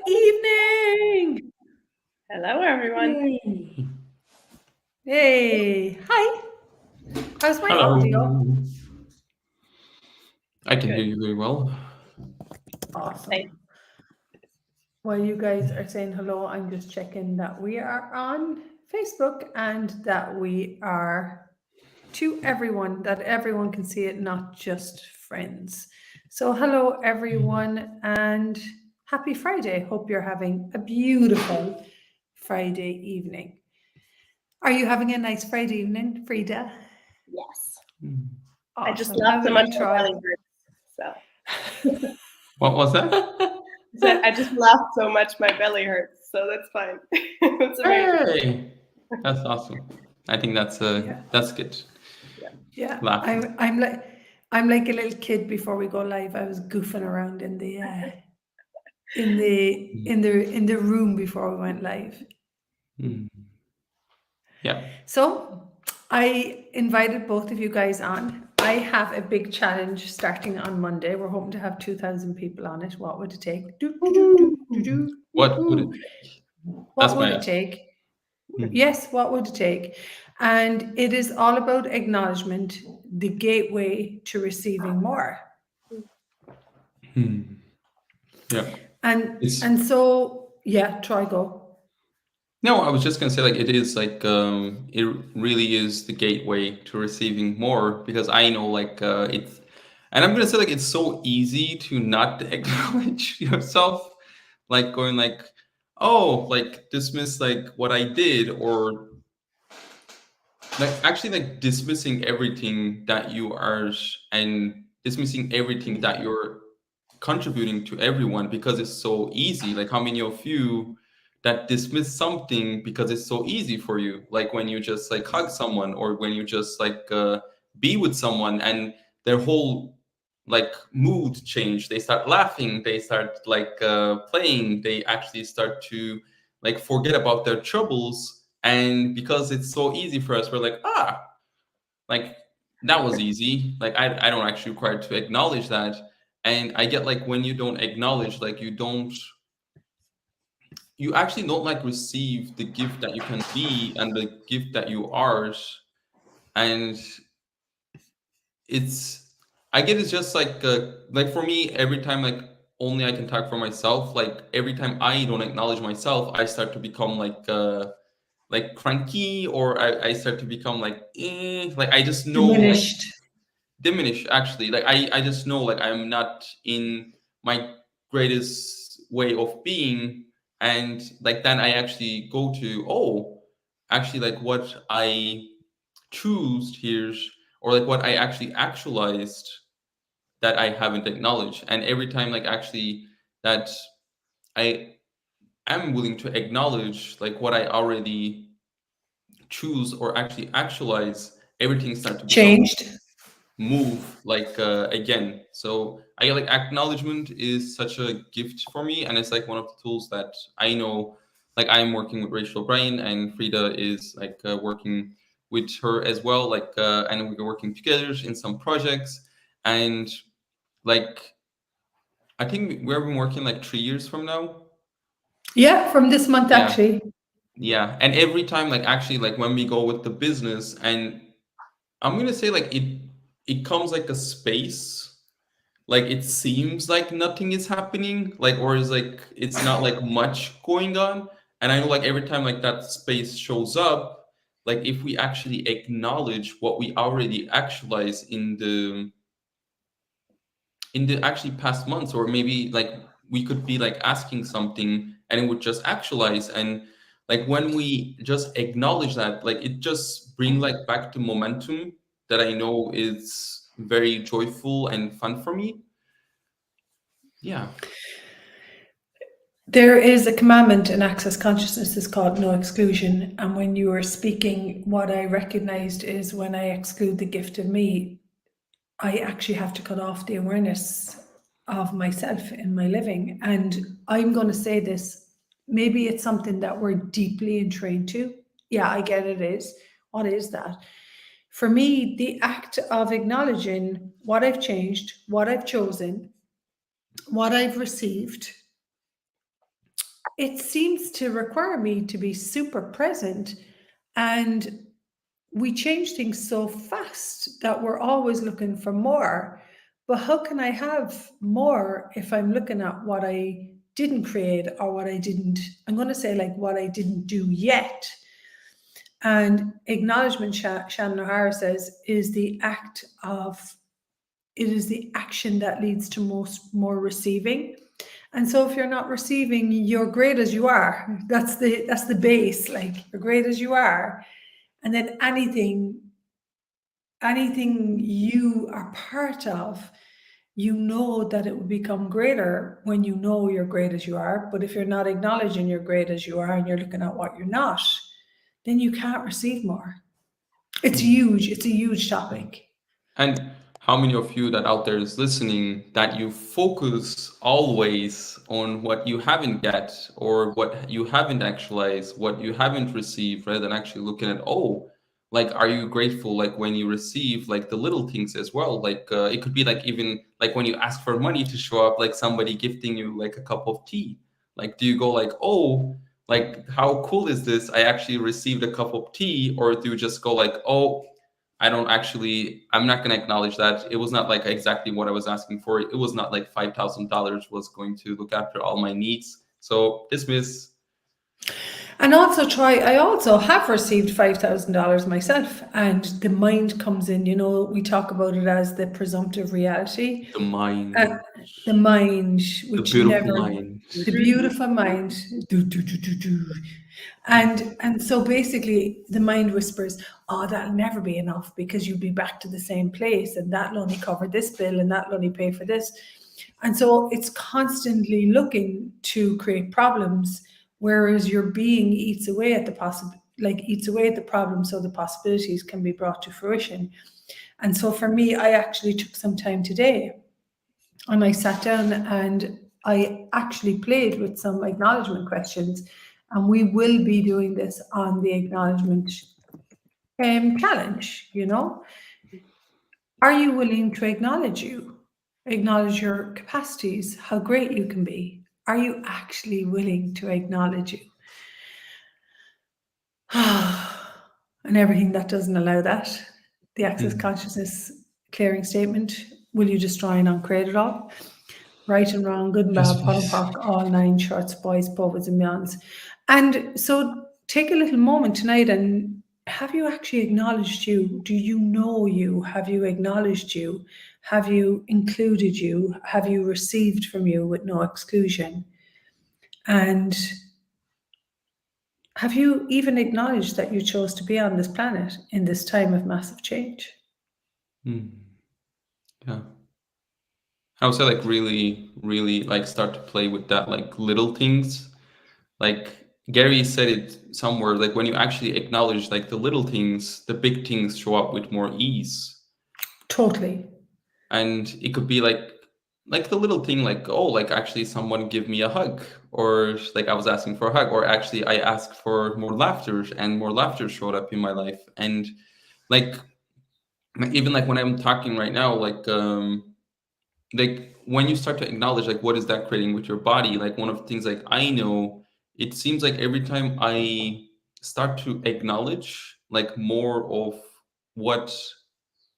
evening. Hello, everyone. Hey. Hi. How's my audio? Hello. I can hear Good. you very well. Awesome. While you guys are saying hello, I'm just checking that we are on Facebook and that we are to everyone, that everyone can see it, not just friends. So, hello, everyone, and happy Friday. Hope you're having a beautiful Friday evening. Are you having a nice Friday evening, Frida? Yes. I just Awesome. laughed so I'm much gonna my try. belly hurts. So What was that? I just laughed so much my belly hurts. So that's fine. It's amazing. Hey, that's awesome. I think that's Yeah. that's good. Yeah. Laughing. I'm like a little kid before we go live. I was goofing around in the in the room before we went live. Mm. Yeah. So I invited both of you guys on. I have a big challenge starting on Monday. We're hoping to have 2,000 people on it. What would it take? Do, do, do, do, do, do. What would it Woohoo. take? That's What would my it ask. take? Mm. Yes, what would it take? And it is all about acknowledgement, the gateway to receiving more. Hmm. Yeah. And It's and so yeah, try go. no. I was just gonna say like it is like it really is the gateway to receiving more because I know like it's and I'm gonna say like it's so easy to not acknowledge yourself like going like oh like dismiss like what I did or like actually like dismissing everything that you are and dismissing everything that you're contributing to everyone because it's so easy. Like how many of you that dismiss something because it's so easy for you, like when you just like hug someone or when you just like be with someone and their whole like mood change, they start laughing, they start like playing, they actually start to like forget about their troubles, and because it's so easy for us we're like like that was easy, like I don't actually require to acknowledge that. And I get like when you don't acknowledge, like you actually don't like receive the gift that you can be and the gift that you are. And it's I get it's just like for me every time like only I can talk for myself, like every time I don't acknowledge myself I start to become like cranky, or I start to become like I just know like Diminished. diminish actually, like I just know like I'm not in my greatest way of being. And like then I actually go to actually like what I choose here, or like what I actually actualized that I haven't acknowledged. And every time like actually that I am willing to acknowledge like what I already choose or actually actualize, everything starts to become Changed. move like again. So I like acknowledgement is such a gift for me, and it's like one of the tools that I know. Like I'm working with Rachel Bryan, and Frida is like working with her as well, like and we're working together in some projects. And like I think we've been working like 3 years from now. Yeah, from this month Yeah. actually. Yeah, and every time like actually like when we go with the business, and I'm gonna say like it comes like a space, like it seems like nothing is happening, like or is like it's not like much going on. And I know like every time like that space shows up, like if we actually acknowledge what we already actualize in the actually past months, or maybe like we could be like asking something and it would just actualize. And like when we just acknowledge that, like it just bring like back the momentum that I know is very joyful and fun for me. Yeah. There is a commandment in Access Consciousness is called no exclusion. And when you were speaking, what I recognized is when I exclude the gift of me, I actually have to cut off the awareness of myself in my living. And I'm going to say this, maybe it's something that we're deeply entrained to. Yeah, I get it is. What is that? For me, the act of acknowledging what I've changed, what I've chosen, what I've received, it seems to require me to be super present, and we change things so fast that we're always looking for more. But how can I have more if I'm looking at what I didn't create, or what I didn't, I'm going to say like what I didn't do yet. And acknowledgement, Shannon O'Hara says, is the action that leads to more receiving. And so if you're not receiving, you're great as you are. That's the base. Like, you're great as you are. And then anything you are part of, you know that it will become greater when you know you're great as you are. But if you're not acknowledging you're great as you are, and you're looking at what you're not, then you can't receive more. It's huge. It's a huge topic. And how many of you that out there is listening, that you focus always on what you haven't get, or what you haven't actualized, what you haven't received, rather than actually looking at, oh, like, are you grateful like when you receive like the little things as well? Like it could be like even like when you ask for money to show up, like somebody gifting you like a cup of tea. Like, do you go like, oh, like how cool is this? I actually received a cup of tea, or do you just go like, oh, I'm not going to acknowledge that. It was not like exactly what I was asking for. It was not like $5,000 was going to look after all my needs. So dismiss. And also, Troy, I also have received $5,000 myself, and the mind comes in. We talk about it as the presumptive reality. The mind. The mind, which the beautiful never, mind. the beautiful mind. And so basically, the mind whispers, "Oh, that'll never be enough, because you'll be back to the same place, and that'll only cover this bill, and that'll only pay for this." And so it's constantly looking to create problems, whereas your being eats away at the problem, so the possibilities can be brought to fruition. And so for me, I actually took some time today, and I sat down and I actually played with some acknowledgement questions, and we will be doing this on the acknowledgement challenge. Are you willing to acknowledge your capacities, how great you can be? Are you actually willing to acknowledge you? And everything that doesn't allow that, the access consciousness clearing statement, will you destroy and uncreate it all? Right and wrong, good and bad, pot and pock, all nine shorts, boys, povers and beyonds. And so take a little moment tonight, and have you actually acknowledged you? Do you know you? Have you acknowledged you? Have you included you? Have you received from you with no exclusion? And have you even acknowledged that you chose to be on this planet in this time of massive change? Yeah. I would say like really, really like start to play with that, like little things. Like Gary said it somewhere, like when you actually acknowledge like the little things, the big things show up with more ease. Totally. And it could be like the little thing, like, oh, like actually someone give me a hug, or like I was asking for a hug, or actually I asked for more laughter, and more laughter showed up in my life. And like even like when I'm talking right now, like when you start to acknowledge like what is that creating with your body, like one of the things like I know, it seems like every time I start to acknowledge like more of what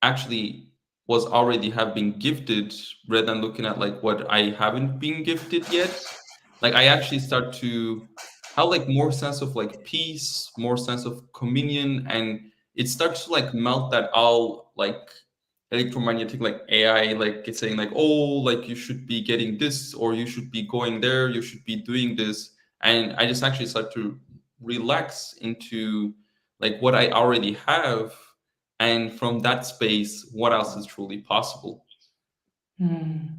actually was already have been gifted, rather than looking at like what I haven't been gifted yet, like I actually start to have like more sense of like peace, more sense of communion, and it starts to like melt that all like electromagnetic like AI, like it's saying like, oh, like you should be getting this, or you should be going there, you should be doing this. And I just actually start to relax into like what I already have, and from that space, what else is truly possible. You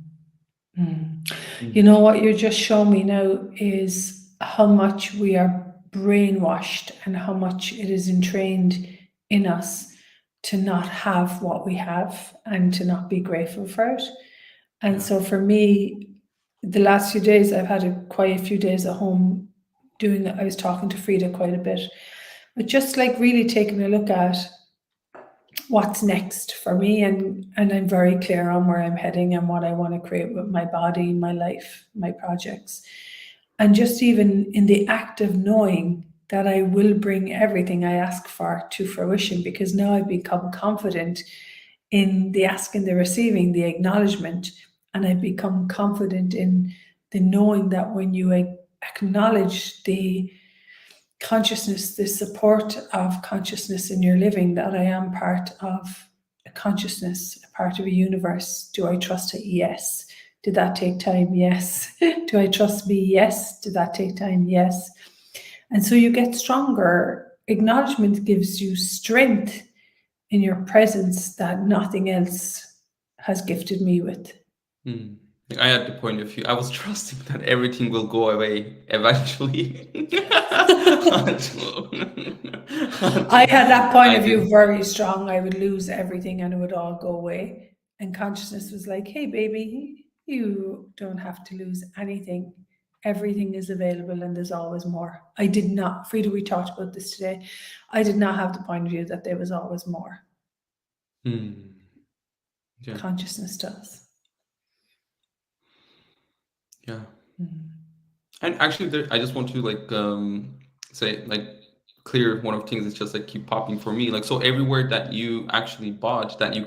know what you're just showing me now is how much we are brainwashed, and how much it is entrained in us to not have what we have, and to not be grateful for it. And so for me, the last few days, I've had quite a few days at home I was talking to Frida quite a bit, but just like really taking a look at what's next for me, and I'm very clear on where I'm heading and what I want to create with my body, my life, my projects. And just even in the act of knowing that I will bring everything I ask for to fruition, because now I've become confident in the asking, the receiving, the acknowledgement, and I've become confident in the knowing that when you acknowledge the consciousness, the support of consciousness in your living, that I am part of a consciousness, a part of a universe. Do I trust it? Yes. Did that take time? Yes. Do I trust me? Yes. Did that take time? Yes. And so you get stronger. Acknowledgement gives you strength in your presence that nothing else has gifted me with. Like, I had the point of view. I was trusting that everything will go away eventually. I had that point of view didn't. very strong. I would lose everything and it would all go away. And consciousness was like, hey, baby, you don't have to lose anything. Everything is available and there's always more. I did not, Frida, we talked about this today. I did not have the point of view that there was always more. Yeah. Consciousness does. Yeah. And actually, I just want to say clear one of the things that's just keep popping for me. So everywhere that you actually bought, that you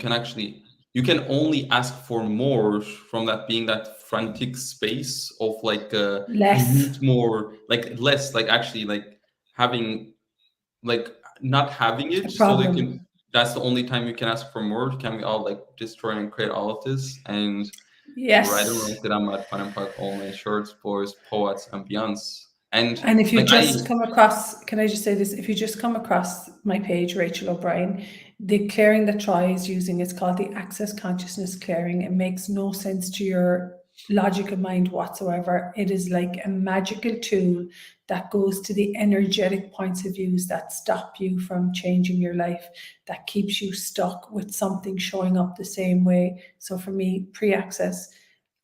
can only ask for more from that, being that frantic space of I Less. need more, less, actually having not having it, A so they problem. can. That's the only time you can ask for more. Can we all destroy and create all of this? And Yes. right or wrong, that I'm at Fun and Park, all my shirts, boys, poets, and beyonds. And if you just come across, can I just say this? If you just come across my page, Rachel O'Brien, the clearing that Troy is using, it's called the Access Consciousness Clearing. It makes no sense to your logical mind whatsoever. It is like a magical tool that goes to the energetic points of views that stop you from changing your life, that keeps you stuck with something showing up the same way. So for me, pre-access,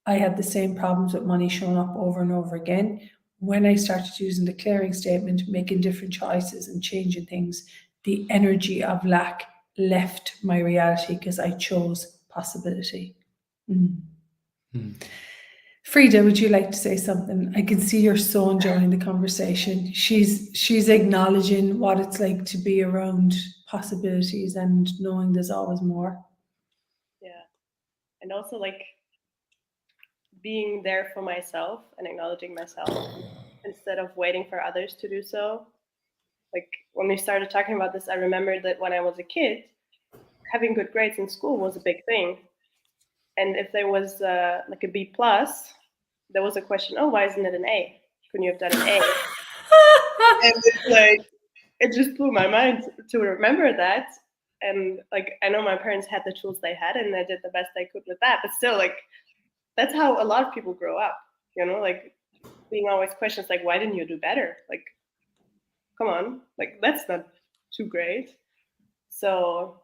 I had the same problems with money showing up over and over again. When I started using the clearing statement, making different choices and changing things, the energy of lack left my reality because I chose possibility. Frida, would you like to say something? I can see you're so enjoying the conversation. She's acknowledging what it's like to be around possibilities and knowing there's always more. Yeah. And also being there for myself and acknowledging myself instead of waiting for others to do so. When we started talking about this, I remembered that when I was a kid, having good grades in school was a big thing. And if there was a B+, there was a question, oh, why isn't it an A? Couldn't you have done an A? And it's it just blew my mind to remember that. And I know my parents had the tools they had and they did the best they could with that. But still, that's how a lot of people grow up, being always questions why didn't you do better? Come on, that's not too great. So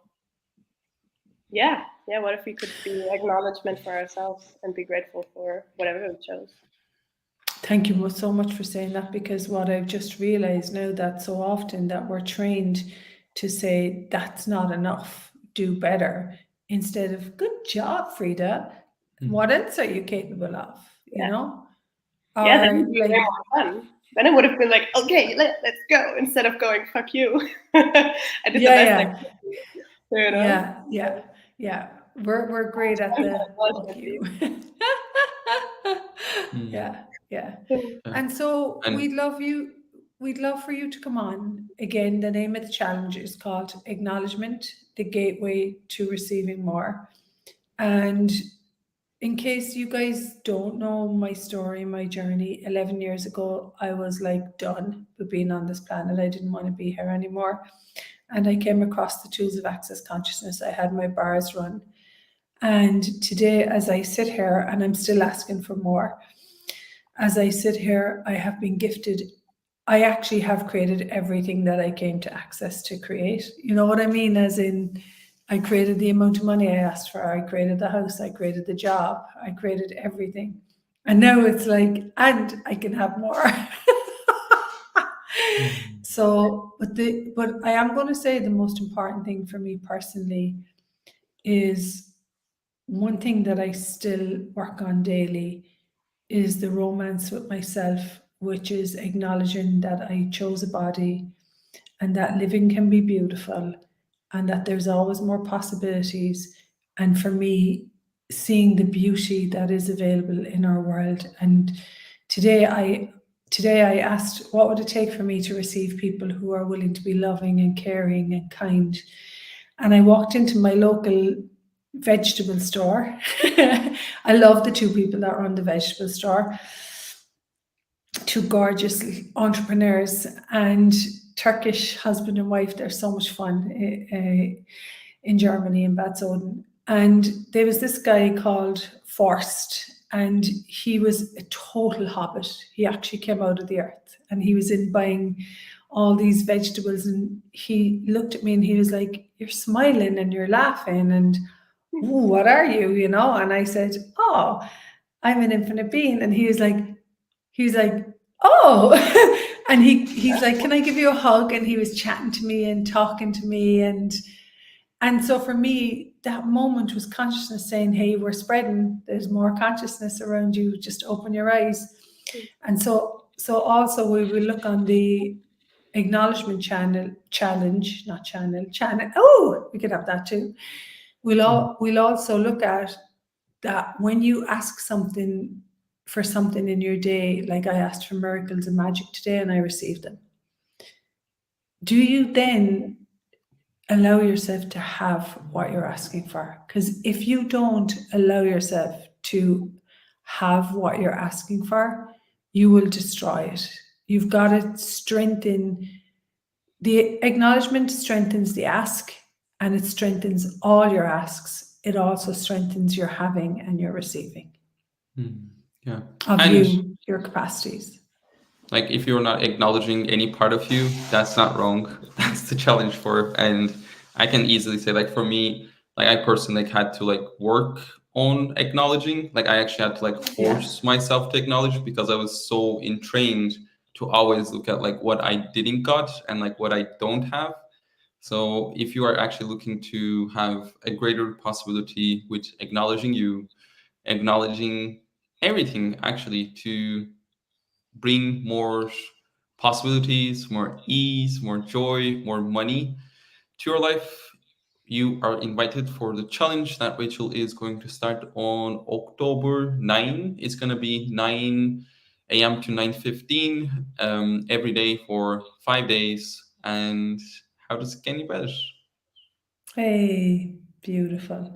yeah, what if we could be acknowledgement for ourselves and be grateful for whatever we chose? Thank you so much for saying that, because what I've just realized now, that so often that we're trained to say that's not enough, do better, instead of good job, Frida. What else are you capable of? Yeah. You know? Yeah, that would be way more fun. Then it would have been okay, let's go, instead of going, fuck you. I did the best I could. You know? Yeah. We're great at the fuck you. Yeah. And so we'd love for you to come on. Again, the name of the challenge is called Acknowledgement, the Gateway to Receiving More. And in case you guys don't know my story, my journey, 11 years ago, I was done with being on this planet. I didn't want to be here anymore. And I came across the tools of access consciousness. I had my bars run. And today, as I sit here, and I'm still asking for more, as I sit here, I have been gifted. I actually have created everything that I came to access to create. You know what I mean? As in, I created the amount of money I asked for. I created the house. I created the job. I created everything. And now it's and I can have more. So, but I am going to say the most important thing for me personally is one thing that I still work on daily is the romance with myself which is acknowledging that I chose a body and that living can be beautiful and that there's always more possibilities. And for me, seeing the beauty that is available in our world. And today I asked, what would it take for me to receive people who are willing to be loving and caring and kind? And I walked into my local vegetable store. I love the two people that run the vegetable store. Two gorgeous entrepreneurs and Turkish husband and wife. They're so much fun in Germany, in Bad Soden. And there was this guy called Forst, and he was a total hobbit. He actually came out of the earth, and he was in buying all these vegetables, and he looked at me and he was like, "You're smiling and you're laughing, and ooh, what are you, you know?" And I said, "Oh, I'm an infinite being." And he was like, "Oh," and he's like, "Can I give you a hug?" And he was chatting to me and talking to me, and so for me, that moment was consciousness saying, "Hey, we're spreading. There's more consciousness around you. Just open your eyes." And so also we will look on the acknowledgement challenge. Oh, we could have that too. We'll also look at that when you ask something for something in your day, like I asked for miracles and magic today and I received them. Do you then allow yourself to have what you're asking for? Because if you don't allow yourself to have what you're asking for, you will destroy it. You've got to strengthen the acknowledgement, strengthens the ask, and it strengthens all your asks. It also strengthens your having and your receiving. Yeah. Of And you, your capacities. like if you're not acknowledging any part of you, that's not wrong. That's the challenge for. And I can easily say, like, for me, like I personally had to like work on acknowledging. Like I actually had to like force myself to acknowledge because I was so entrained to always look at like what I didn't got and like what I don't have. So if you are actually looking to have a greater possibility with acknowledging you, acknowledging everything actually, to bring more possibilities, more ease, more joy, more money to your life, you are invited for the challenge that Rachel is going to start on October 9. It's going to be 9 a.m. to 9:15 every day for 5 days. And how does it get any better? Hey, beautiful.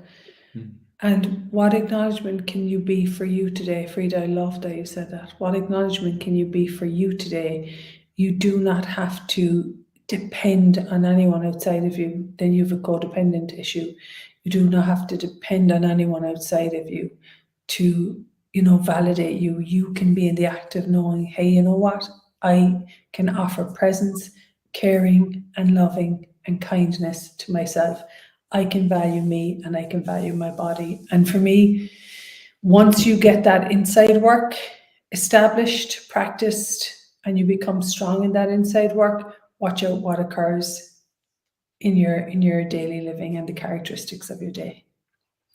And what acknowledgement can you be for you today? Frida, I love that you said that. What acknowledgement can you be for you today? You do not have to depend on anyone outside of you. Then you have a codependent issue. You do not have to depend on anyone outside of you to, validate you. You can be in the act of knowing, hey, you know what? I can offer presence, caring, and loving and kindness to myself. I can value me and I can value my body. And for me, once you get that inside work established, practiced, and you become strong in that inside work, watch out what occurs in your daily living and the characteristics of your day.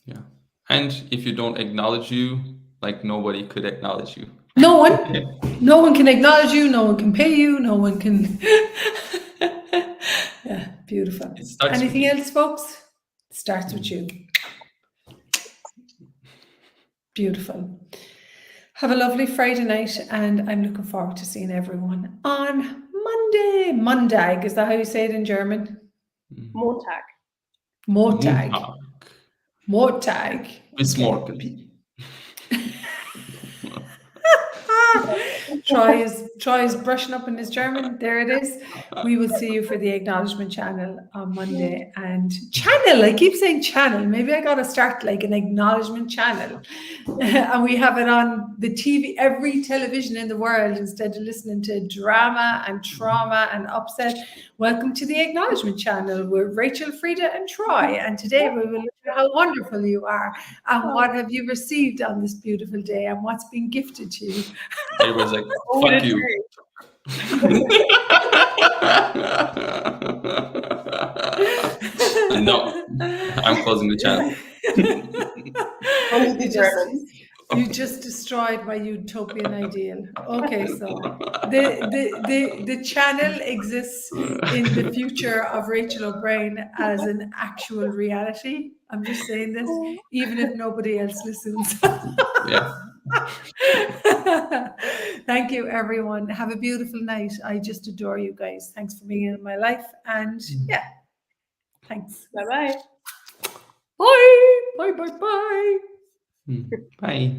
Yeah. And if you don't acknowledge you, like nobody could acknowledge you. No one can acknowledge you, no one can pay you, no one can. Yeah, beautiful. Anything else, folks? It starts with you. Beautiful. Have a lovely Friday night, and I'm looking forward to seeing everyone on Monday. Mondag, is that how you say it in German? Montag. Montag. Bis morgen. Troy is brushing up in his German. There it is. We will see you for the acknowledgement channel on Monday. And channel, I keep saying channel. Maybe I got to start like an acknowledgement channel. And we have it on the TV, every television in the world, instead of listening to drama and trauma and upset. Welcome to the acknowledgement channel with Rachel, Frida, and Troy. And today we will look at how wonderful you are and what have you received on this beautiful day and what's been gifted to you. Everyone's like, fuck you. No, I'm closing the channel. Only the Germans. You just destroyed my utopian ideal. Okay, so the channel exists in the future of Rachel O'Brien as an actual reality. I'm just saying this, even if nobody else listens. Yeah. Thank you, everyone. Have a beautiful night. I just adore you guys. Thanks for being in my life. And yeah, thanks. Bye-bye. Bye. Bye, bye, bye. Bye.